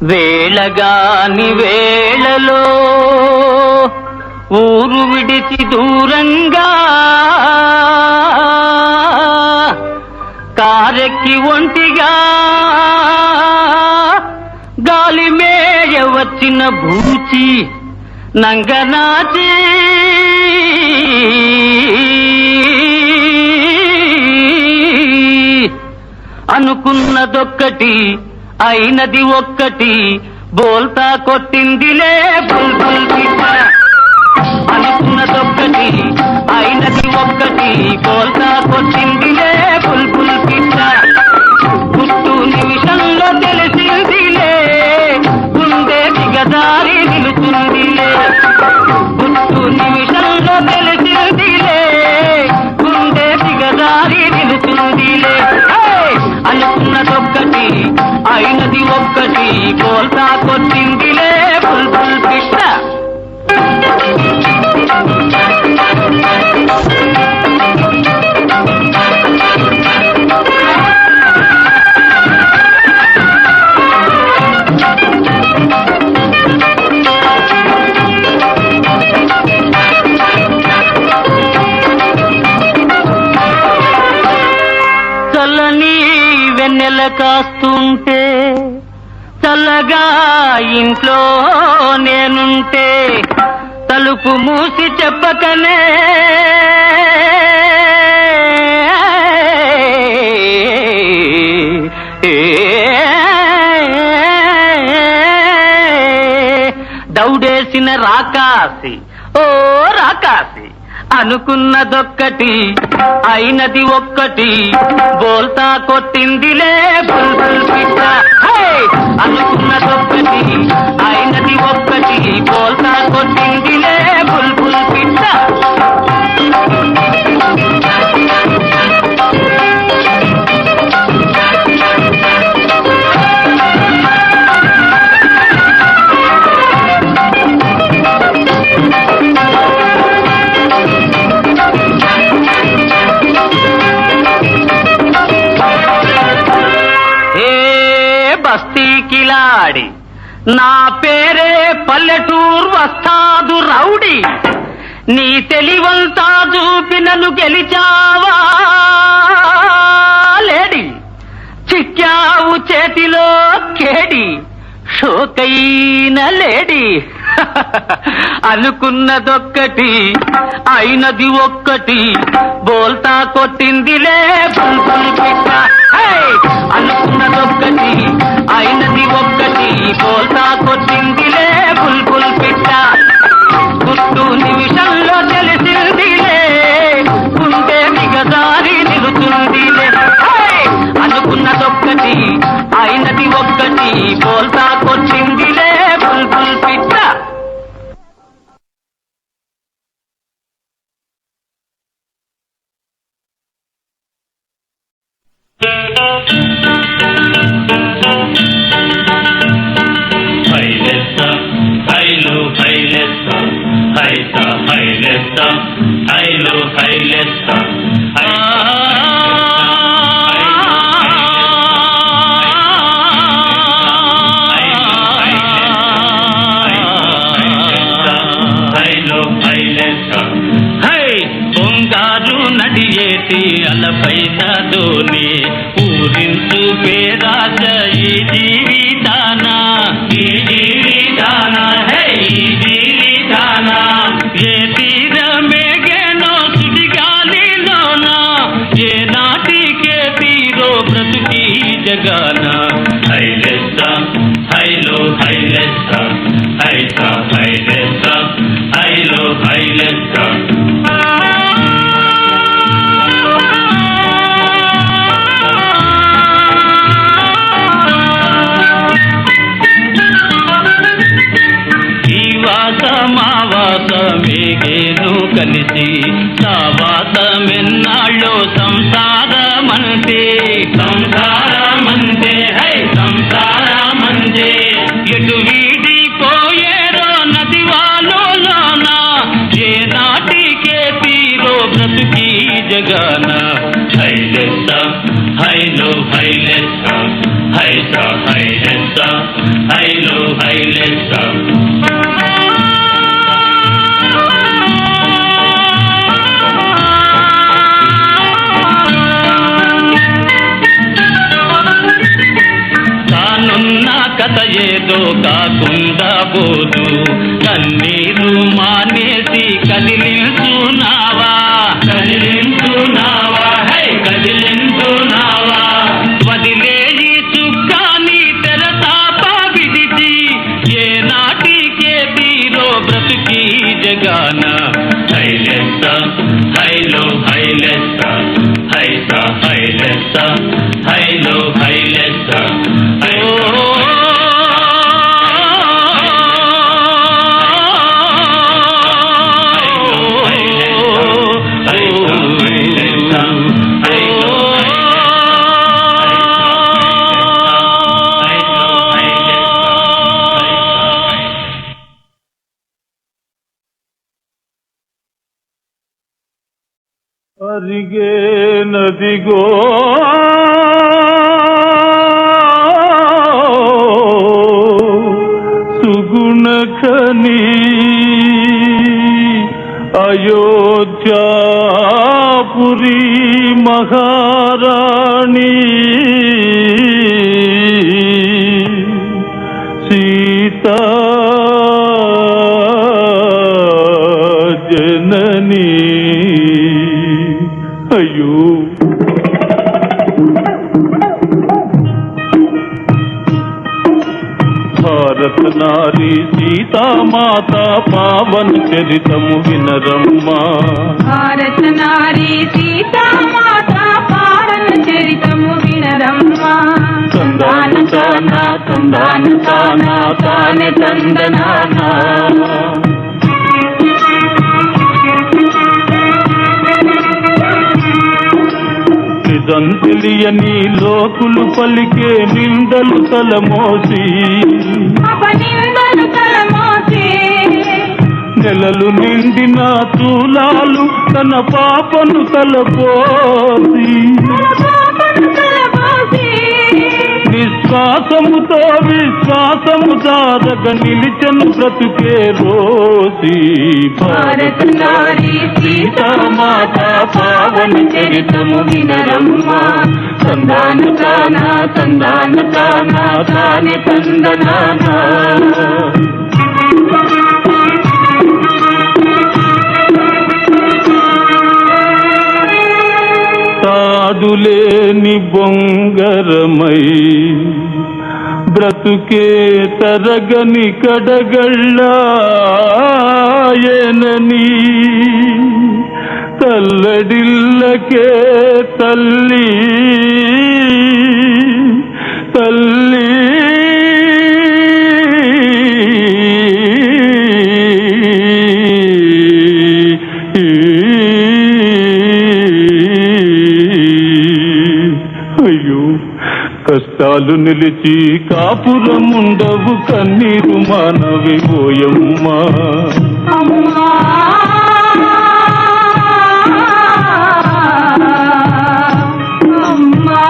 వేళగాని వేళలో ఊరు విడిచి దూరంగా కారెక్కి ఒంటిగా గాలి మేయ వచ్చిన భూచి నంగనాచి అనుకున్నదొక్కటి అయినది ఒక్కటి బోల్తా కొట్టిందిలే బుల్బుల్ పిట్ట. అనుకున్నదొక్కటి అయినది ఒక్కటి బోల్తా కొట్టిందిలే బుల్బుల్ పిట్ట. గుట్టు నిమిషంలో తెలిసిందిలే గుండె దిగదారి నిలుచుందిలే. గుట్టు నిమిషంలో తెలిసిందిలే గుండె దిగదారి నిలుచుందిలే. అనుకున్నదొక్కటి అయినది ఒక్కటి బోల్తా కొట్టిందిలే బుల్బుల్ పిట్ట. చల్లని వెన్నెల కాస్తుంటే చల్లగా ఇంట్లో నేనుంటే తలుపు మూసి చెప్పకనే దౌడేసిన రాకాసి ఓ రాకాసి. అనుకున్నదొక్కటి అయినది ఒక్కటి బోల్తా కొట్టిందిలే బుల్బుల్ పిట్ట. అనుకున్నదొక్కటి అయినది ఒక్కటి బోల్తా కొట్టిందిలే బుల్బుల్ పిట్ట. బస్తీకిలాడి నా పేరే పల్లెటూరు వస్తాదు రౌడీ. నీ తెలివంతా చూపినను గెలిచావా లేడి. చిక్కావు చేతిలో కేడి షోకైన లేడి. అనుకున్నదొక్కటి అయినది ఒక్కటి బోల్తా కొట్టిందిలే బుల్బుల్ పిట్ట. అనుకున్నదొక్కటి అయినది ఒక్కటి బోల్తా కొట్టిందిలే బుల్బుల్ పిట్ట. గుట్టు నిమిషంలో తెలిసిందిలే గుండె దిగదారి నిలుచుందిలే. అనుకున్నదొక్కటి అయినది ఒక్కటి బోల్తా కొట్టిందిలే బుల్బుల్ పిట్ట. బొంగారు నడియేటి అలపైన దోని ఊరించు పేరాజ ఈ జీవితానా ఈ జీవితానా ఈ జీవితానా. ఏ తీరమేగేనో సుడిగాలిలోనా ఏ నాటికే తీరో బ్రతుకి జగాన. హైలెస్స హైలో హైలెస్స హైస హైలెస్స హైలో హైలెస్స. మేఘేను కలిసి సావాసమెన్నాళ్ళో సంసారమంటే సంసారమంటే హై సంసారమంటే. ఎటు వీడిపోయేరో నది వాలోన ఏ నాటికే తీరో బ్రతుకి జగాన. హైలెస్స హైలో హైలెస్స హైస హైలెస్స హైలెస్సా హైలో హైలెస్సా కథ ఏదో కాకుండా పోదు కన్నీరు మానేసి కదిలించునావా హై కదిలించునావా వదిలేయి చుక్కాని తెరతాప విడిచి ఏ నాటికే తీరో బ్రతుకి జగాన హైలెస్సా హైలో హైలెస్సా హైసా హైలెస్సా హైలో హైలెస్సా అరిగే నదిగో సుగుణఖని అయోధ్యాపురి మహారాణి సీతా జనని అయ్యో భారత నారీ సీతామాత పావన చరితము వినరమ్మా భారత నారీ సీతామాత పావన చరితము వినరమ్మా తందాన తానా తందాన తానా తానే తందనానా నిజం తెలియని లోకులు పలికే నిందలు తలమోసి నెలలు నిండిన తూలాలు తన పాపను తలపోసి నిశ్వాసముతో విశ్వాసము జారగ నిలిచను బ్రతుకే రోసి భారత నారీ సీతామాత పావన చరితము వినరమ్మా తందాన తానా తందాన తానా తానే తందనానా తాడులేని బొంగరమై బ్రతుకే తరగని కడగళ్ళాయనని తల్లడిల్లకే తల్లి తల్లి అయ్యో కష్టాలు నిలిచి కాపురముండవు కన్నీరు మానవి పోయమ్మా అమ్మా అమ్మా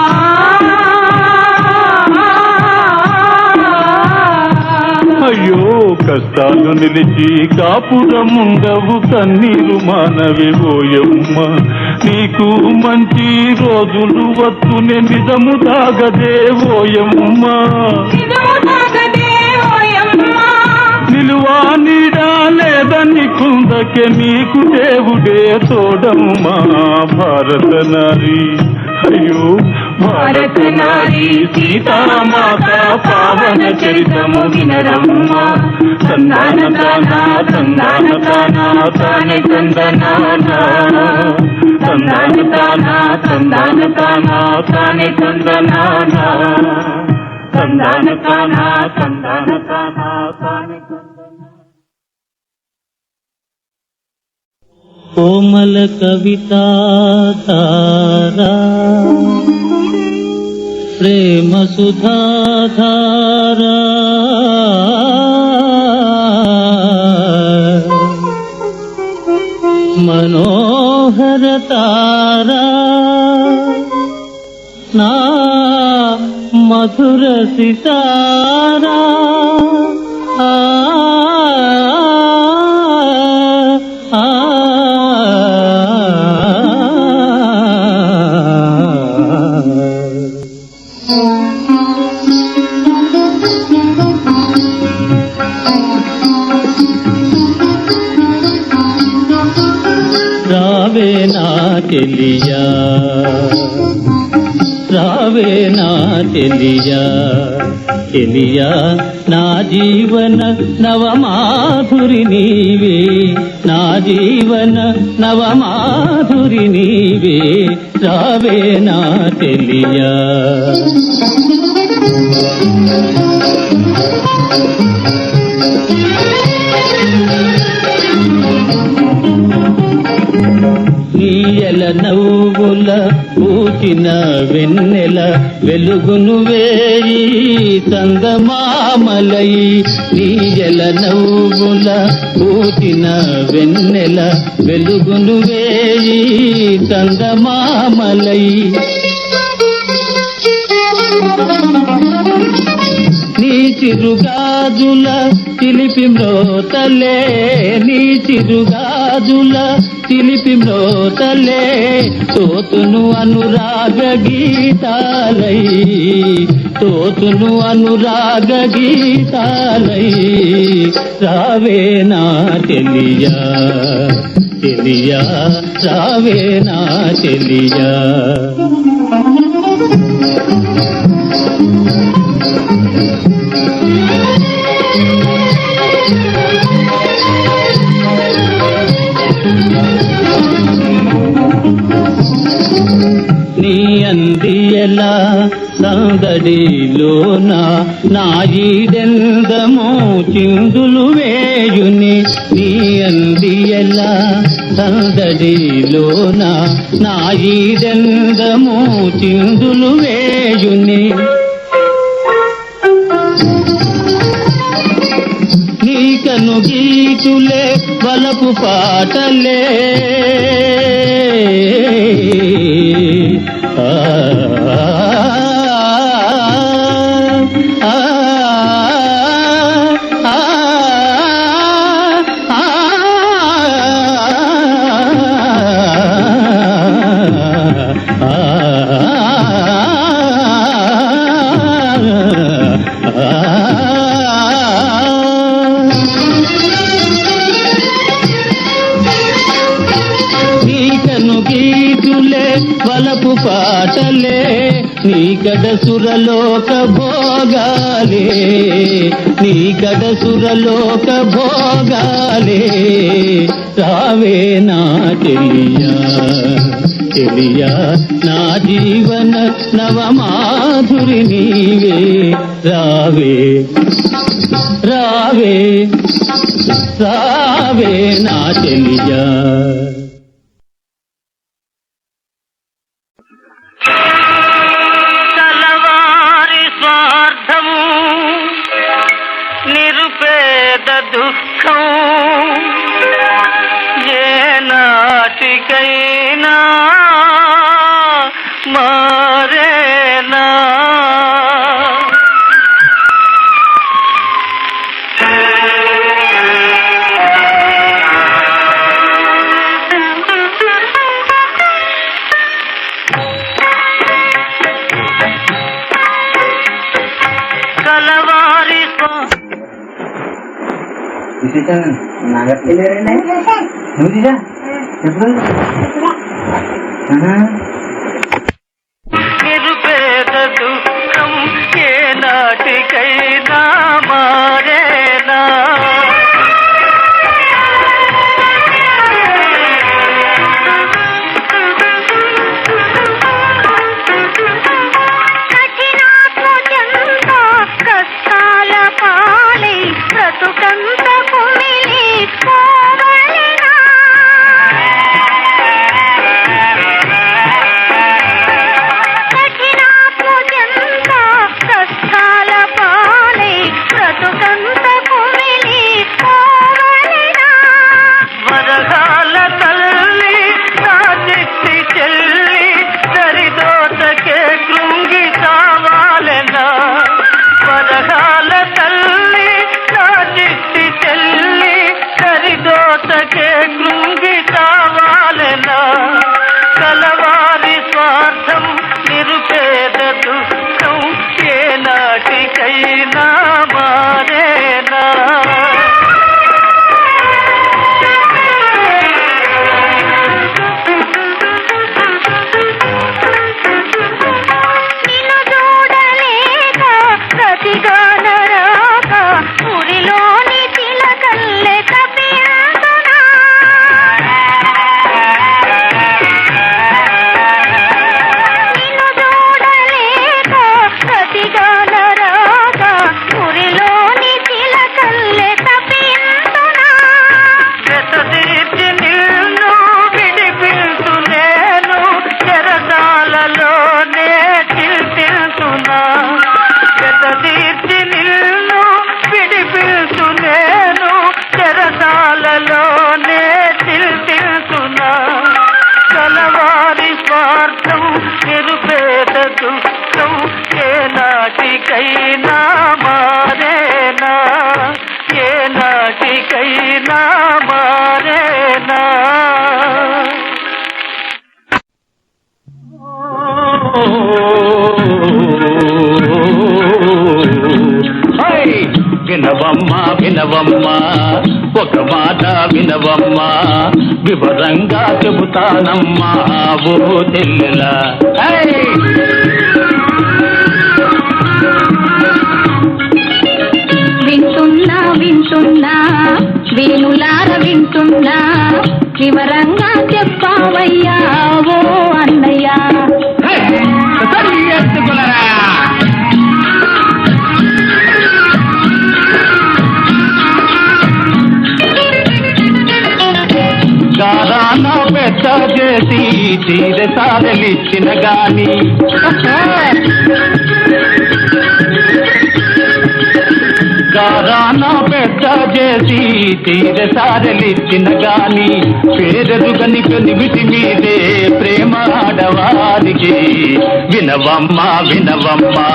అయ్యో కష్టాలు నిలిచి కాపురముండవు కన్నీరు మానవి పోయమ్మా నీకు మంచి రోజులు వస్తునే నిజము దాగదే ఓయమ్మా నిలువా నీడా లేదని కుందకే నీకు దేవుడే తోడమ్మా భారత నారీ అయ్యో భారత నారీ సీతామాత పావన చరితము వినరమ్మా తందాన తానా తందాన తానా తానే తందనానా తందాన తానా తందాన తానా తానే తందనానా తందాన తానా తందాన తానా తానే కోమల కవితా తారా ప్రేమ సుధాధారా మనోహర తారా నా మధు మధుర సితారా ఆ ఆ రావే నా చెలియా రావే నా చెలియా చెలియా నా జీవన నవమాధురి నీవే నా జీవన నవమాధురి నీవే రావే నా చెలియా నీయల నవ్వుల పూచిన వెన్నెల వెలుగును వేయి చందమామలై నీయల నవ్వుల పూచిన వెన్నెల వెలుగును వేయి చందమామలై నీ చిరుగాజుల చిలిపి మ్రోతలే నీ చిరుగాజుల చిలిపి మ్రోతలే తోతును అనురాగ గీతాలై తోతును అనురాగ గీతాలై రావే నా చెలియా చెలియా రావే నా చెలియా నీ అందియలా సందడిలోన నాయిదెందమో చిందులు వేయుని నీ అందియలా సందడిలోన నాయిదెందమో చిందులు వేయుని నీకను గీతులే వలపు పాటలే వలపు పాటలే నీకడ సురలోక భోగాలే నీకడ సురలోక భోగాలే రావే నా చెలియా చెలియా నా జీవన నవమాధురి నీవే రావే రావే రావే నా చెలియా దుఃఖం ఏ నాటికైనా మారేనా కలవారి నిరుపేద దుఃఖం ఏ నాటికైనా మారేనా కష్టాల పాలై బ్రతుకంత కుమిలి పోవలెనా కఠినాత్మజంత కష్టాల పాలై దుఃఖం ఏనాటికైనా మారేనా, ఏనాటికైనా మారేనా. వినవమ్మా వినవమ్మా ఒక మాట వినవమ్మా, వివరంగా చెబుతానమ్మా ఓ చెల్లెలా. వింటున్నా వింటున్నా వేణులార వింటున్నా, వివరంగా చెప్పావయ్యా ఓ అన్నయ్యా. గారాన పెద్ద చేసి తీరసారలిచ్చిన గాని, గారాన పెద్ద చేసి తీరసారలిచ్చిన గాని, పేరెరుగని పెనిమిటి మీదే ప్రేమ ఆడవారికి. వినవమ్మా వినవమ్మా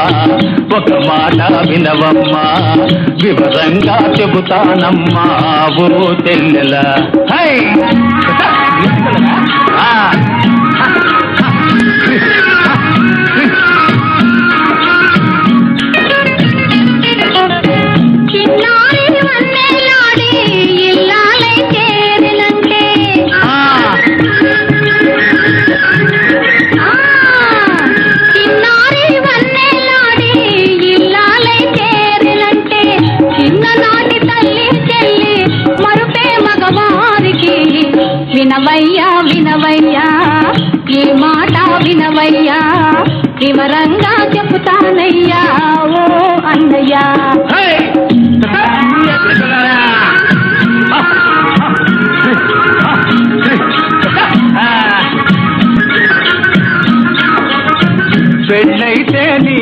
ఒక మాట వినవమ్మా, వివరంగా చెబుతానమ్మా ఓ చెల్లెలా. చిన్నారి వన్నెలాడి ఇల్లాలై చేరినంటే, చిన్నారి వన్నెలాడి ఇల్లాలై చేరినంటే, చిన్ననాటి తల్లి చెల్లి మరుపే మగవారికి. వినవయ్యా వినవయ్యా ఈ మాట వినవయ్యా, వివరంగా చెబుతానయ్యా ఓ అన్నయ్యా. పెళ్ళైతే నీ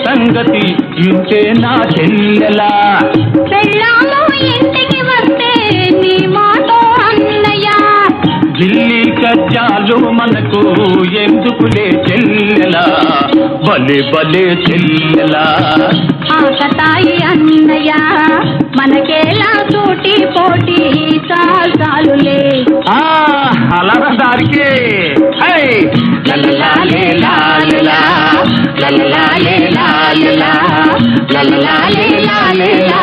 సంగతి ఇంటే నా చెల్లెలా. పెళ్ళాము ఇంటికి వస్తే నీ మాట అన్నయ్యా, ఢిల్లీ కజ్జాలు మనకు ఎందుకులే చెల్లెలా, భలే భలే చెల్లెలా. ఆకతాయి అన్నయ్యా మనకేలా తోటి పోటీ చాలులే. అలా దానికి లలలాలే లాలలా, లలలాలే లాలలా, లలలాలే లాలలా.